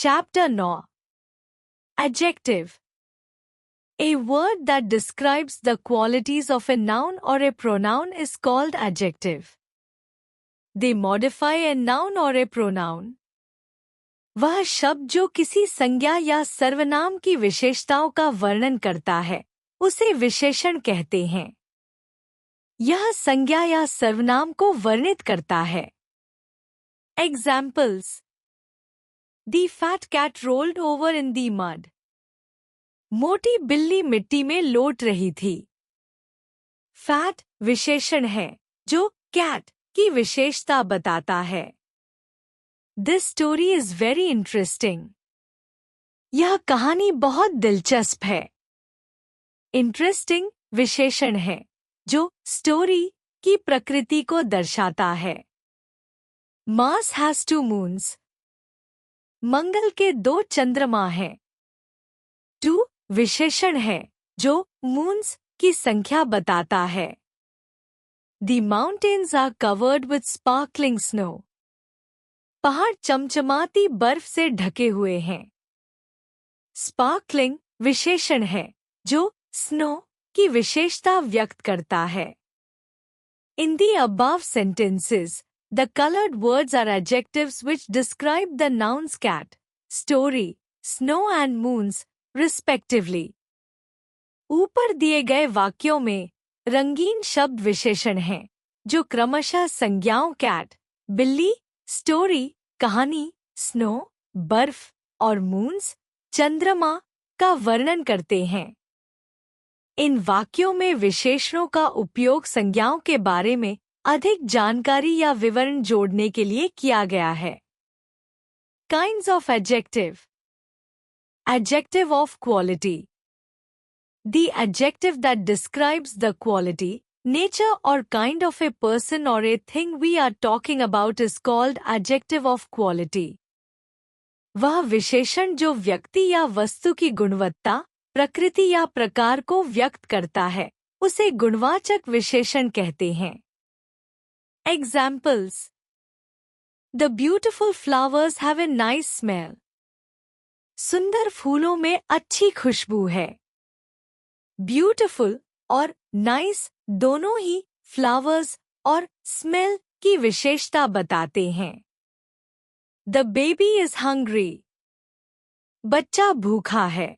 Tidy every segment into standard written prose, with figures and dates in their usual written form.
Chapter 9. Adjective. A word that describes the qualities of a noun or a pronoun is called adjective. They modify a noun or a pronoun. वह शब्द जो किसी संज्ञा या सर्वनाम की विशेषताओं का वर्णन करता है, उसे विशेषण कहते हैं। यह संज्ञा या सर्वनाम को वर्णित करता है। Examples. The fat cat rolled over in the mud. मोटी बिल्ली मिट्टी में लोट रही थी। फैट विशेषण है जो कैट की विशेषता बताता है। This story is very interesting. यह कहानी बहुत दिलचस्प है। Interesting विशेषण है जो स्टोरी की प्रकृति को दर्शाता है। Mars has 2 moons. मंगल के 2 चंद्रमा हैं। 2 विशेषण है जो मून्स की संख्या बताता है। The mountains are covered with sparkling snow. पहाड़ चमचमाती बर्फ से ढके हुए हैं। Sparkling विशेषण है जो स्नो की विशेषता व्यक्त करता है। In the above sentences, the colored words are adjectives which describe the nouns cat, story, snow and moons, respectively. ऊपर दिए गए वाक्यों में रंगीन शब्द विशेषण हैं जो क्रमशः संज्ञाओं कैट, बिल्ली, स्टोरी, कहानी, स्नो, बर्फ और मून्स, चंद्रमा का वर्णन करते हैं। इन वाक्यों में विशेषणों का उपयोग संज्ञाओं के बारे में अधिक जानकारी या विवरण जोड़ने के लिए किया गया है। Kinds of adjective. Adjective of quality. The adjective that describes the quality, nature or kind of a person or a thing we are talking about is called adjective of quality. वह विशेषण जो व्यक्ति या वस्तु की गुणवत्ता, प्रकृति या प्रकार को व्यक्त करता है, उसे गुणवाचक विशेषण कहते हैं। Examples. The beautiful flowers have a nice smell. सुंदर फूलों में अच्छी खुशबू है। ब्यूटिफुल और नाइस दोनों ही फ्लावर्स और स्मेल की विशेषता बताते हैं। The baby is hungry. बच्चा भूखा है।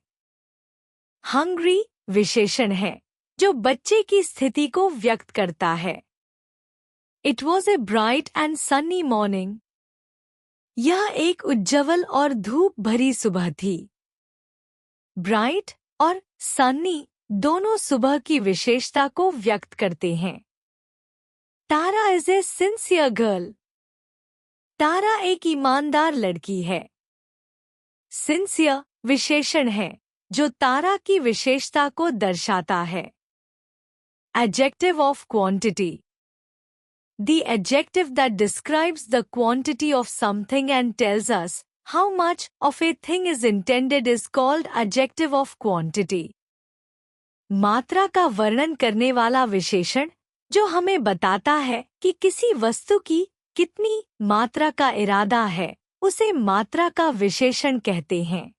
Hungry विशेषण है जो बच्चे की स्थिति को व्यक्त करता है। It was a bright and sunny morning. यह एक उज्ज्वल और धूप भरी सुबह थी। ब्राइट और सन्नी दोनों सुबह की विशेषता को व्यक्त करते हैं। तारा इज ए सिंसियर गर्ल. तारा एक ईमानदार लड़की है। सिंसियर विशेषण है जो तारा की विशेषता को दर्शाता है। Adjective of quantity. The adjective that describes the quantity of something and tells us how much of a thing is intended is called adjective of quantity. मात्रा का वर्णन करने वाला विशेषण जो हमें बताता है कि किसी वस्तु की कितनी मात्रा का इरादा है, उसे मात्रा का विशेषण कहते हैं।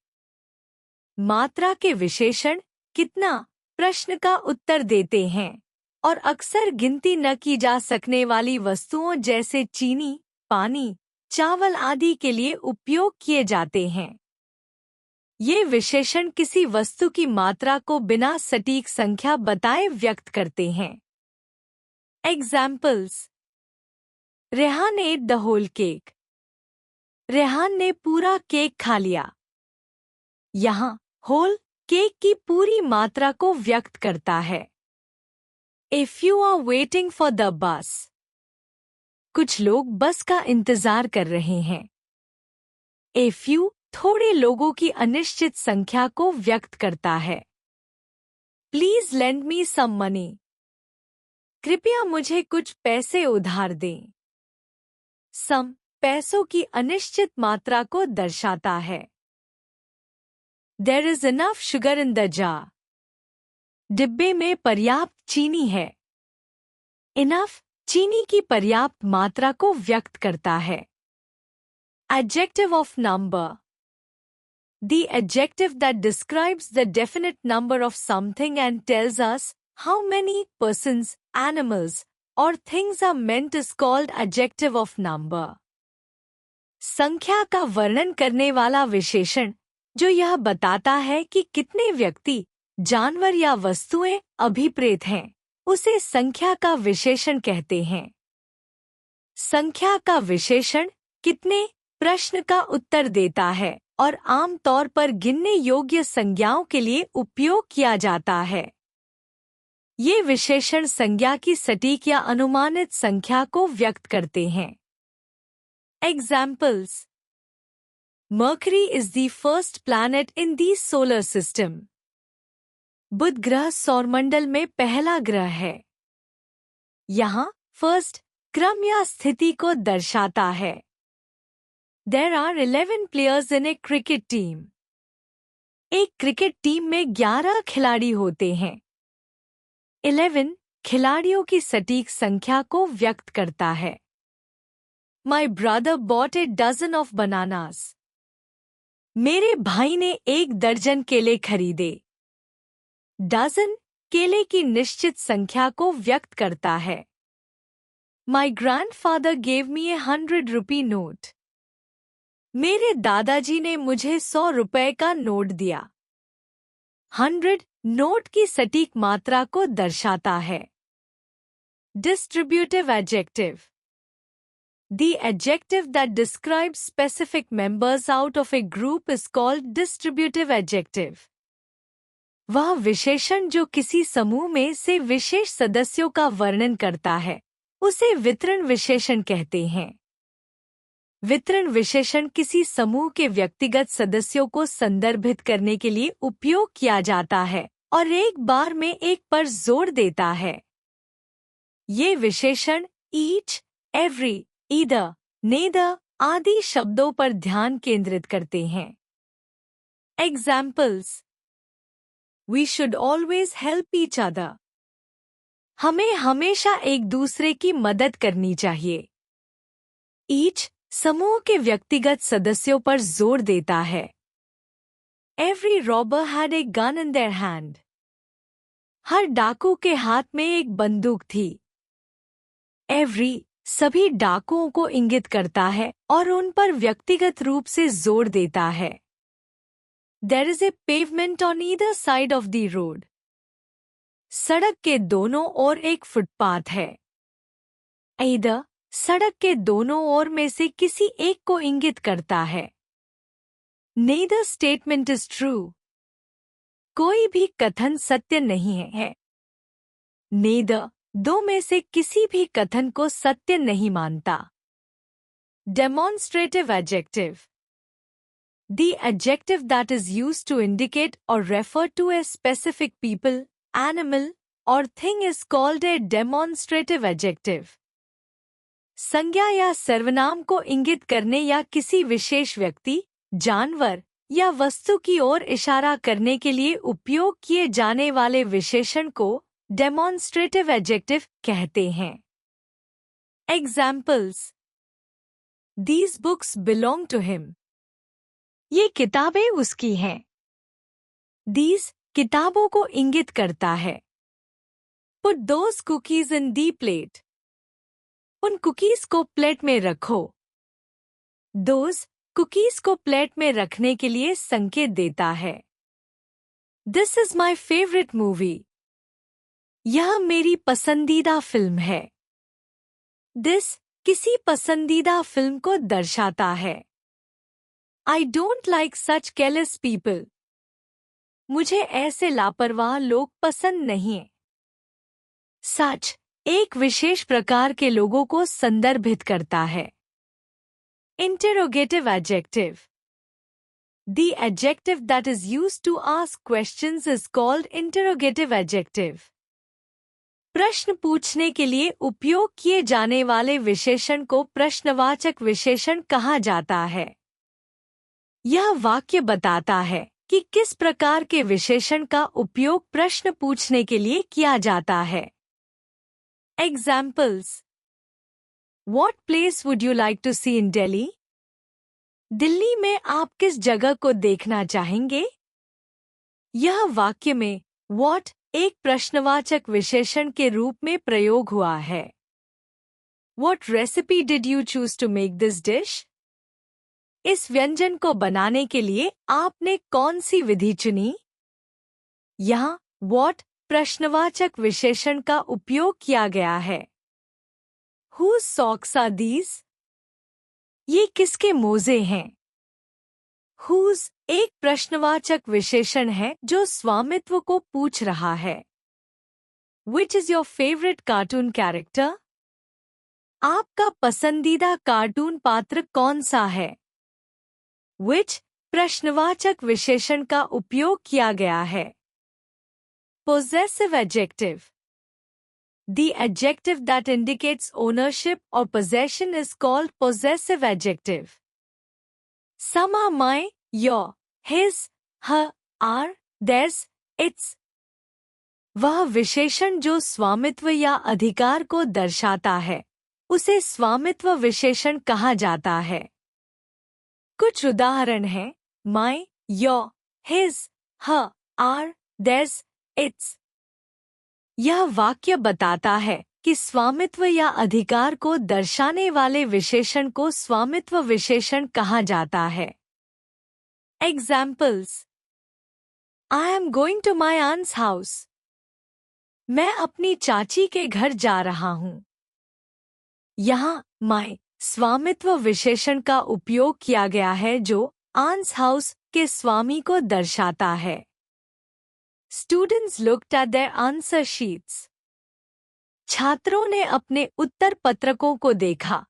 मात्रा के विशेषण कितना प्रश्न का उत्तर देते हैं और अक्सर गिनती न की जा सकने वाली वस्तुओं जैसे चीनी, पानी, चावल आदि के लिए उपयोग किए जाते हैं। ये विशेषण किसी वस्तु की मात्रा को बिना सटीक संख्या बताए व्यक्त करते हैं। Examples. Rehan ate the whole cake. Rehan ने पूरा केक खा लिया। यहाँ होल केक की पूरी मात्रा को व्यक्त करता है। A few are waiting for the bus. कुछ लोग बस का इंतजार कर रहे हैं। A few थोड़े लोगों की अनिश्चित संख्या को व्यक्त करता है। Please lend me some money. कृपया मुझे कुछ पैसे उधार दें। Some पैसों की अनिश्चित मात्रा को दर्शाता है। There is enough sugar in the jar. डिब्बे में पर्याप्त चीनी है। Enough चीनी की पर्याप्त मात्रा को व्यक्त करता है। Adjective of number. The adjective that describes the definite number of something and tells us how many persons, animals, or things are meant is called adjective of number. संख्या का वर्णन करने वाला विशेषण जो यह बताता है कि कितने व्यक्ति, जानवर या वस्तुएं अभिप्रेत हैं, उसे संख्या का विशेषण कहते हैं। संख्या का विशेषण कितने प्रश्न का उत्तर देता है और आम तौर पर गिनने योग्य संज्ञाओं के लिए उपयोग किया जाता है। ये विशेषण संज्ञा की सटीक या अनुमानित संख्या को व्यक्त करते हैं। Examples: Mercury is the first planet in the solar system. बुध ग्रह सौरमंडल में पहला ग्रह है। यहाँ फर्स्ट क्रम या स्थिति को दर्शाता है। There are 11 players in a cricket team. एक क्रिकेट टीम में 11 खिलाड़ी होते हैं। 11 खिलाड़ियों की सटीक संख्या को व्यक्त करता है। My brother bought a dozen of bananas. मेरे भाई ने 1 दर्जन केले खरीदे। डजन केले की निश्चित संख्या को व्यक्त करता है। My grandfather gave me a 100 rupee note. मेरे दादाजी ने मुझे 100 रुपए का नोट दिया। 100 नोट की सटीक मात्रा को दर्शाता है। Distributive adjective. The adjective that describes specific members out of a group is called distributive adjective. वह विशेषण जो किसी समूह में से विशेष सदस्यों का वर्णन करता है, उसे वितरण विशेषण कहते हैं। वितरण विशेषण किसी समूह के व्यक्तिगत सदस्यों को संदर्भित करने के लिए उपयोग किया जाता है और एक बार में एक पर जोर देता है। ये विशेषण each, every, either, neither आदि शब्दों पर ध्यान केंद्रित करते हैं। Examples: We should always help each other. हमें हमेशा एक दूसरे की मदद करनी चाहिए। Each समूह के व्यक्तिगत सदस्यों पर जोर देता है। Every robber had a gun in their hand. हर डाकू के हाथ में एक बंदूक थी। Every सभी डाकुओं को इंगित करता है और उन पर व्यक्तिगत रूप से जोर देता है। There is a pavement on either side of the road. सड़क के दोनों ओर एक फुटपाथ है। Either सड़क के दोनों ओर में से किसी एक को इंगित करता है। Neither statement is true. कोई भी कथन सत्य नहीं है। Neither दो में से किसी भी कथन को सत्य नहीं मानता। Demonstrative adjective. The adjective that is used to indicate or refer to a specific people, animal, or thing is called a demonstrative adjective. संज्ञा या सर्वनाम को इंगित करने या किसी विशेष व्यक्ति, जानवर या वस्तु की ओर इशारा करने के लिए उपयोग किए जाने वाले विशेषण को डेमोन्स्ट्रेटिव एडजेक्टिव कहते हैं। Examples: These books belong to him. ये किताबें उसकी हैं। These किताबों को इंगित करता है। Put those cookies in the plate. उन कुकीज को प्लेट में रखो। Those कुकीज को प्लेट में रखने के लिए संकेत देता है। This is my favorite movie. यह मेरी पसंदीदा फिल्म है। This किसी पसंदीदा फिल्म को दर्शाता है। I don't like such careless people. मुझे ऐसे लापरवाह लोग पसंद नहीं। Such एक विशेष प्रकार के लोगों को संदर्भित करता है। Interrogative adjective. The adjective that is used to ask questions is called interrogative adjective. प्रश्न पूछने के लिए उपयोग किए जाने वाले विशेषण को प्रश्नवाचक विशेषण कहा जाता है। यह वाक्य बताता है कि किस प्रकार के विशेषण का उपयोग प्रश्न पूछने के लिए किया जाता है। Examples: What place would you like to see in Delhi? Delhi में आप किस जगह को देखना चाहेंगे? यह वाक्य में what एक प्रश्नवाचक विशेषण के रूप में प्रयोग हुआ है। What recipe did you choose to make this dish? इस व्यंजन को बनाने के लिए आपने कौन सी विधि चुनी? यहाँ what प्रश्नवाचक विशेषण का उपयोग किया गया है। Whose socks are these? ये किसके मोजे हैं? Whose एक प्रश्नवाचक विशेषण है जो स्वामित्व को पूछ रहा है। Which is your favorite cartoon character? आपका पसंदीदा कार्टून पात्र कौन सा है? Which प्रश्नवाचक विशेषण का उपयोग किया गया है। Possessive adjective. The adjective that indicates ownership or possession is called possessive adjective. Some are my, your, his, her, our, theirs, its. वह विशेषण जो स्वामित्व या अधिकार को दर्शाता है, उसे स्वामित्व विशेषण कहा जाता है। कुछ उदाहरण हैं my, your, his, her, our, theirs, its। यह वाक्य बताता है कि स्वामित्व या अधिकार को दर्शाने वाले विशेषण को स्वामित्व विशेषण कहा जाता है। Examples. I am going to my aunt's house. मैं अपनी चाची के घर जा रहा हूँ। यहाँ my स्वामित्व विशेषण का उपयोग किया गया है जो aunt's house के स्वामी को दर्शाता है। Students looked at their answer sheets. छात्रों ने अपने उत्तर पत्रकों को देखा।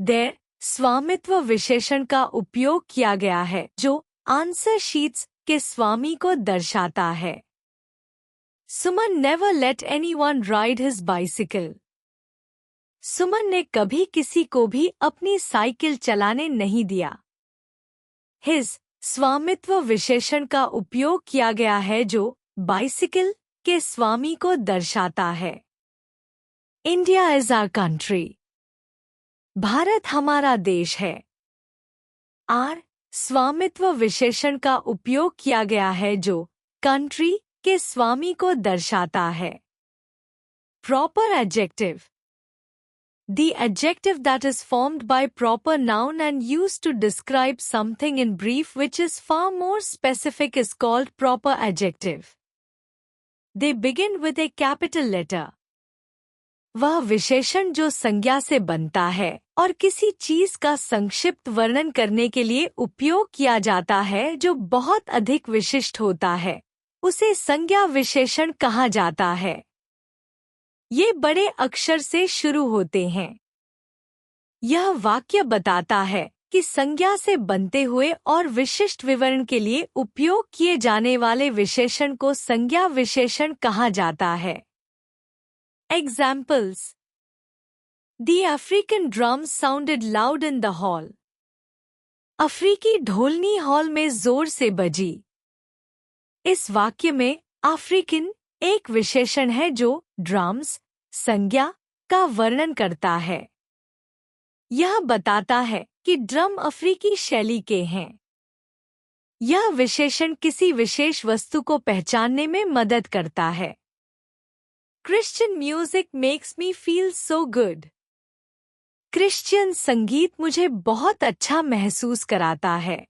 Their स्वामित्व विशेषण का उपयोग किया गया है जो आंसर शीट्स के स्वामी को दर्शाता है। सुमन never let anyone ride his bicycle. सुमन ने कभी किसी को भी अपनी साइकिल चलाने नहीं दिया। His स्वामित्व विशेषण का उपयोग किया गया है जो बाइसिकल के स्वामी को दर्शाता है। India is our country. Bharat हमारा देश है। आर स्वामित्व विशेषण का उपयोग किया गया है जो कंट्री के स्वामी को दर्शाता है। Proper adjective. The adjective that is formed by proper noun and used to describe something in brief which is far more specific is called proper adjective. They begin with a capital letter. वह विशेषण जो संज्ञा से बनता है और किसी चीज का संक्षिप्त वर्णन करने के लिए उपयोग किया जाता है जो बहुत अधिक विशिष्ट होता है, उसे संज्ञा विशेषण कहा जाता है। ये बड़े अक्षर से शुरू होते हैं। यह वाक्य बताता है कि संज्ञा से बनते हुए और विशिष्ट विवरण के लिए उपयोग किए जाने वाले विशेषण को संज्ञा विशेषण कहा जाता है। Examples. The African drums sounded loud in the hall. अफ्रीकी ढोलनी हॉल में जोर से बजी। इस वाक्य में अफ्रीकन एक विशेषण है जो ड्रम्स संज्ञा का वर्णन करता है। यह बताता है कि ड्रम अफ्रीकी शैली के हैं। यह विशेषण किसी विशेष वस्तु को पहचानने में मदद करता है। Christian music makes me feel so good. Christian संगीत मुझे बहुत अच्छा महसूस कराता है।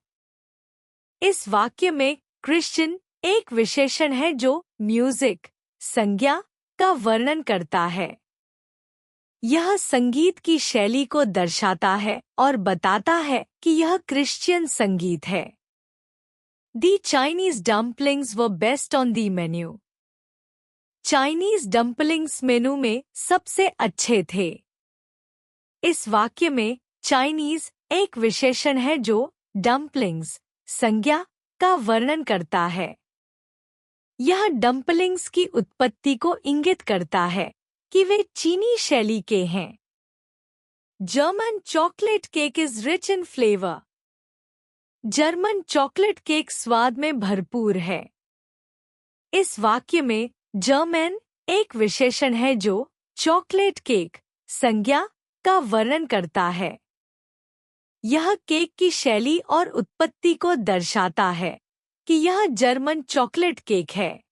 इस वाक्य में क्रिश्चियन एक विशेषण है जो म्यूजिक संज्ञा का वर्णन करता है। यह संगीत की शैली को दर्शाता है और बताता है कि यह क्रिश्चियन संगीत है। The Chinese dumplings were best on the menu. Chinese dumplings मेनू में सबसे अच्छे थे। इस वाक्य में चाइनीज एक विशेषण है जो डम्पलिंग्स संज्ञा का वर्णन करता है। यह डम्पलिंग्स की उत्पत्ति को इंगित करता है कि वे चीनी शैली के हैं। German chocolate cake is rich in flavour. German chocolate cake स्वाद में भरपूर है। इस वाक्य में जर्मन एक विशेषण है जो चॉकलेट केक संज्ञा का वर्णन करता है। यह केक की शैली और उत्पत्ति को दर्शाता है कि यह जर्मन चॉकलेट केक है।